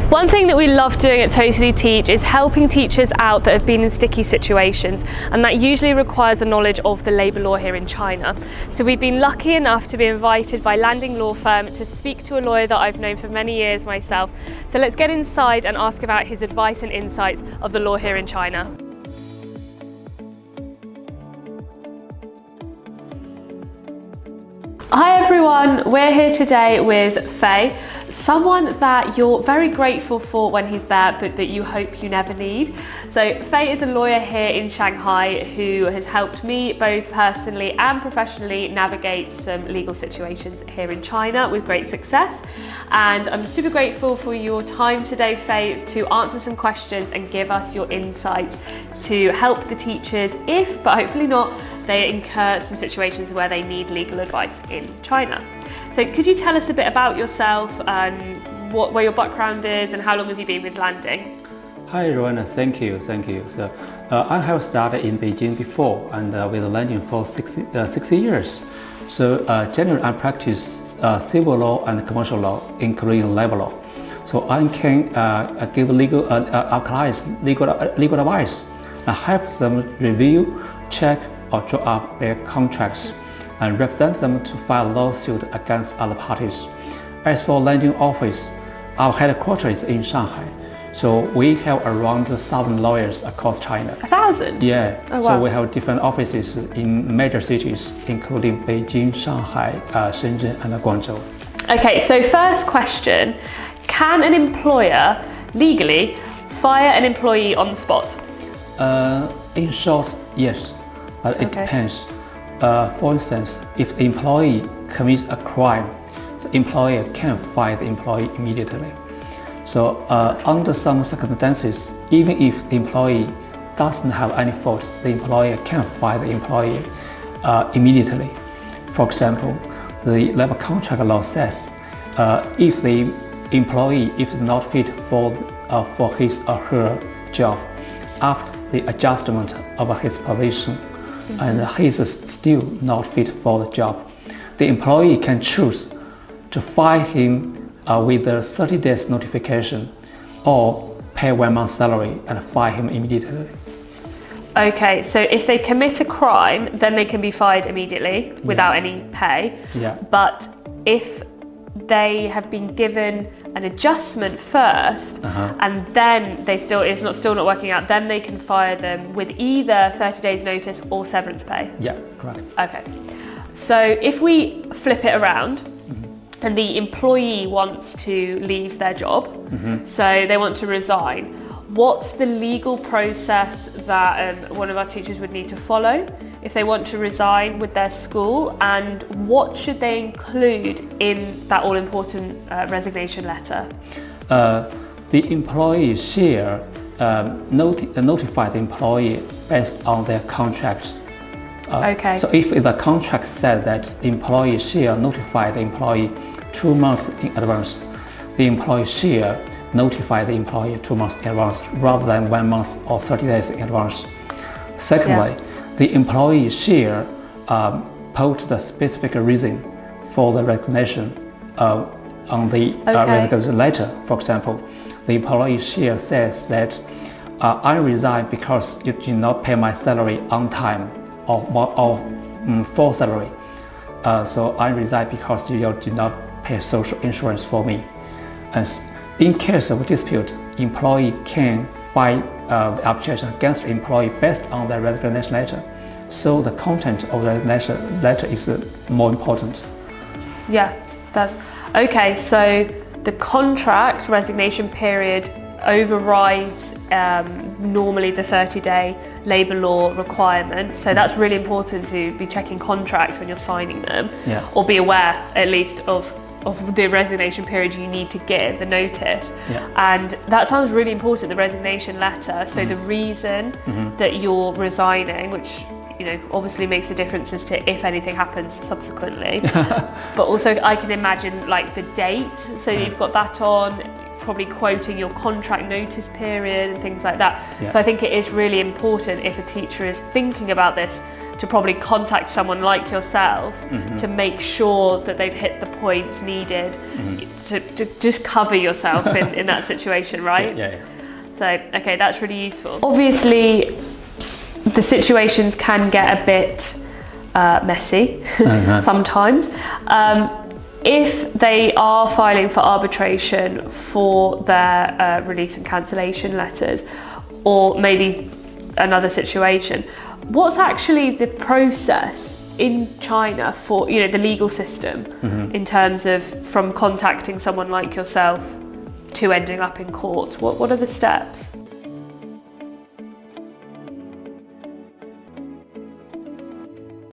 One thing that we love doing at Totally Teach is helping teachers out that have been in sticky situations, and that usually requires a knowledge of the labour law here in China. So we've been lucky enough to be invited by Landing Law Firm to speak to a lawyer that I've known for many years myself. So let's get inside and ask about his advice and insights of the law here in China. Hi everyone, we're here today with Fei, someone that you're very grateful for when he's there but that you hope you never need. So Fei is a lawyer here in Shanghai who has helped me both personally and professionally navigate some legal situations here in China with great success. And I'm super grateful for your time today, Fei, to answer some questions and give us your insights to help the teachers if, but hopefully not, they incur some situations where they need legal advice in China. So could you tell us a bit about yourself and where your background is and how long have you been with Landing? Hi Rowena, thank you. So I have started in Beijing before and with Landing for 60 years. So generally I practice civil law and commercial law, including labor law. So I can give our clients legal advice and help them review, check, or draw up their contracts and represent them to file lawsuit against other parties. As for Landing office, our headquarters is in Shanghai. So we have around 1,000 lawyers across China. 1,000? Yeah. Oh, wow. So we have different offices in major cities, including Beijing, Shanghai, Shenzhen, and Guangzhou. Okay, so first question, can an employer legally fire an employee on the spot? In short, yes, but it depends. For instance, if the employee commits a crime, the employer can fire the employee immediately. So under some circumstances, even if the employee doesn't have any fault, the employer can fire the employee immediately. For example, the labor contract law says if the employee is not fit for his or her job after the adjustment of his position, and he is still not fit for the job, the employee can choose to fire him with a 30 days notification or pay 1 month's salary and fire him immediately. Okay, so if they commit a crime, then they can be fired immediately without any pay. Yeah. But if they have been given an adjustment first and then it's still not working out, then they can fire them with either 30 days notice or severance pay. Yeah, correct. Okay. So if we flip it around and the employee wants to leave their job, so they want to resign, what's the legal process that one of our teachers would need to follow if they want to resign with their school, and what should they include in that all-important resignation letter? The employee shall notify the employee based on their contract. Okay. So if the contract says that the employee shall notify the employee 2 months in advance, the employee shall notify the employee 2 months in advance rather than 1 month or 30 days in advance. Secondly, the employee shall put the specific reason for the resignation on the resignation letter. For example, the employee shall says that I resign because you did not pay my salary on time or full salary. So I resign because you did not pay social insurance for me. And in case of dispute, employee can file the objection against the employee based on the resignation letter. So the content of the resignation letter is more important. Yeah, that's okay. So the contract resignation period overrides normally the 30-day labour law requirement. So that's really important to be checking contracts when you're signing them, or be aware at least of the resignation period you need to give, the notice. And that sounds really important, the resignation letter. So the reason that you're resigning, which obviously makes a difference as to if anything happens subsequently. But also I can imagine like the date, so you've got that on, probably quoting your contract notice period and things like that. So I think it is really important if a teacher is thinking about this to probably contact someone like yourself to make sure that they've hit the points needed to just cover yourself in that situation, right? Yeah. So, okay, that's really useful. Obviously, the situations can get a bit messy sometimes. If they are filing for arbitration for their release and cancellation letters, or maybe another situation, what's actually the process in China for, the legal system in terms of from contacting someone like yourself to ending up in court? What are the steps?